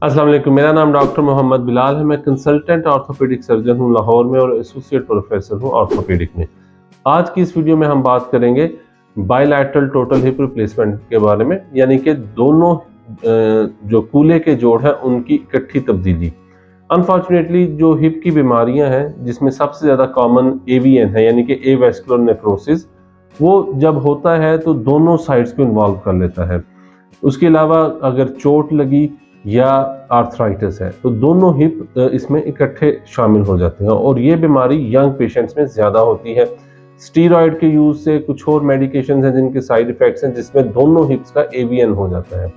अस्सलाम वालेकुम, मेरा नाम डॉक्टर मोहम्मद बिलाल है। मैं कंसल्टेंट ऑर्थोपेडिक सर्जन हूं लाहौर में और एसोसिएट प्रोफेसर हूं ऑर्थोपेडिक में। आज की इस वीडियो में हम बात करेंगे बायलैटरल टोटल हिप रिप्लेसमेंट के बारे में, यानी कि दोनों जो कूल्हे के जोड़ हैं उनकी इकट्ठी तब्दीली। अनफॉर्चुनेटली जो हिप की बीमारियां हैं जिसमें सबसे ज़्यादा कॉमन एवीएन है, यानी कि एवेस्कुलर नेक्रोसिस, वो जब होता है तो दोनों साइड्स को इन्वॉल्व कर लेता है। उसके अलावा अगर चोट लगी या आर्थराइटिस है तो दोनों हिप इसमें इकट्ठे शामिल हो जाते हैं और ये बीमारी यंग पेशेंट्स में ज़्यादा होती है। स्टीरॉयड के यूज़ से, कुछ और मेडिकेशन हैं जिनके साइड इफ़ेक्ट्स हैं, जिसमें दोनों हिप्स का एवीएन हो जाता है।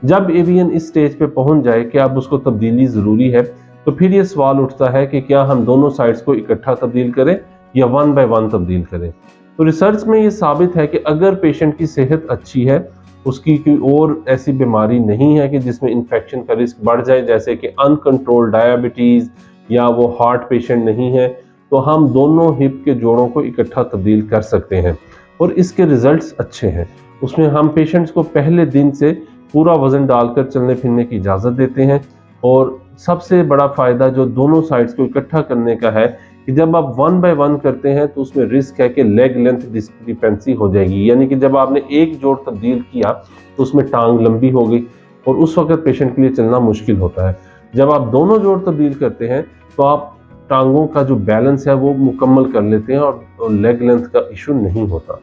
जब एवीएन इस स्टेज पे पहुंच जाए कि अब उसको तब्दीली ज़रूरी है, तो फिर ये सवाल उठता है कि क्या हम दोनों साइड्स को इकट्ठा तब्दील करें या वन बाय वन तब्दील करें। तो रिसर्च में ये साबित है कि अगर पेशेंट की सेहत अच्छी है, उसकी कोई और ऐसी बीमारी नहीं है कि जिसमें इन्फेक्शन का रिस्क बढ़ जाए, जैसे कि अनकंट्रोल्ड डायबिटीज़ या वो हार्ट पेशेंट नहीं है, तो हम दोनों हिप के जोड़ों को इकट्ठा तब्दील कर सकते हैं और इसके रिजल्ट्स अच्छे हैं। उसमें हम पेशेंट्स को पहले दिन से पूरा वज़न डालकर चलने फिरने की इजाज़त देते हैं और सबसे बड़ा फ़ायदा जो दोनों साइड्स को इकट्ठा करने का है कि जब आप वन बाय वन करते हैं तो उसमें रिस्क है कि लेग लेंथ डिस्क्रिपेंसी हो जाएगी, यानी कि जब आपने एक जोड़ तब्दील किया तो उसमें टांग लंबी हो गई और उस वक्त पेशेंट के लिए चलना मुश्किल होता है। जब आप दोनों जोड़ तब्दील करते हैं तो आप टांगों का जो बैलेंस है वो मुकम्मल कर लेते हैं और लेग लेंथ का इशू नहीं होता।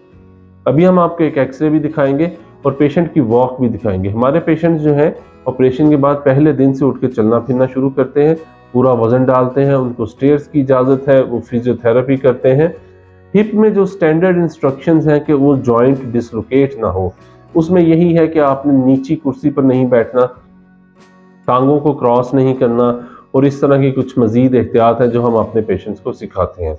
अभी हम आपको एक एक्सरे भी दिखाएंगे और पेशेंट की वॉक भी दिखाएंगे। हमारे पेशेंट जो हैं ऑपरेशन के बाद पहले दिन से उठ के चलना फिरना शुरू करते हैं, पूरा वजन डालते हैं, उनको स्टेयर्स की इजाज़त है, वो फिजियोथेरेपी करते हैं। हिप में जो स्टैंडर्ड इंस्ट्रक्शंस हैं कि वो जॉइंट डिसलोकेट ना हो, उसमें यही है कि आपने नीची कुर्सी पर नहीं बैठना, टांगों को क्रॉस नहीं करना और इस तरह की कुछ मज़ीद एहतियात हैं जो हम अपने पेशेंट्स को सिखाते हैं।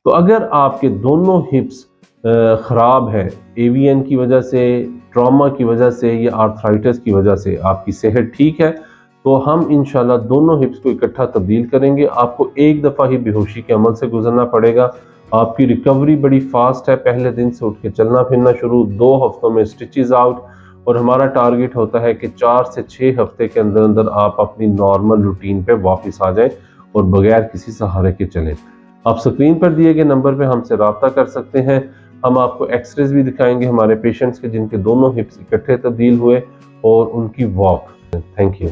तो अगर आपके दोनों हिप्स ख़राब है, एवीएन की वजह से, ट्रॉमा की वजह से या आर्थराइटिस की वजह से आपकी सेहत ठीक है, तो हम इंशाल्लाह दोनों हिप्स को इकट्ठा तब्दील करेंगे। आपको एक दफ़ा ही बेहोशी के अमल से गुजरना पड़ेगा। आपकी रिकवरी बड़ी फास्ट है, पहले दिन से उठ के चलना फिरना शुरू, 2 हफ्तों में स्टिचेस आउट और हमारा टारगेट होता है कि 4 से 6 हफ्ते के अंदर अंदर आप अपनी नॉर्मल रूटीन पे वापस आ जाएं और बगैर किसी सहारे के चलें। आप स्क्रीन पर दिए गए नंबर पे हमसे रब्ता कर सकते हैं। हम आपको एक्सरेज भी दिखाएंगे हमारे पेशेंट्स के जिनके दोनों हिप्स इकट्ठे तब्दील हुए और उनकी वॉक। Thank you.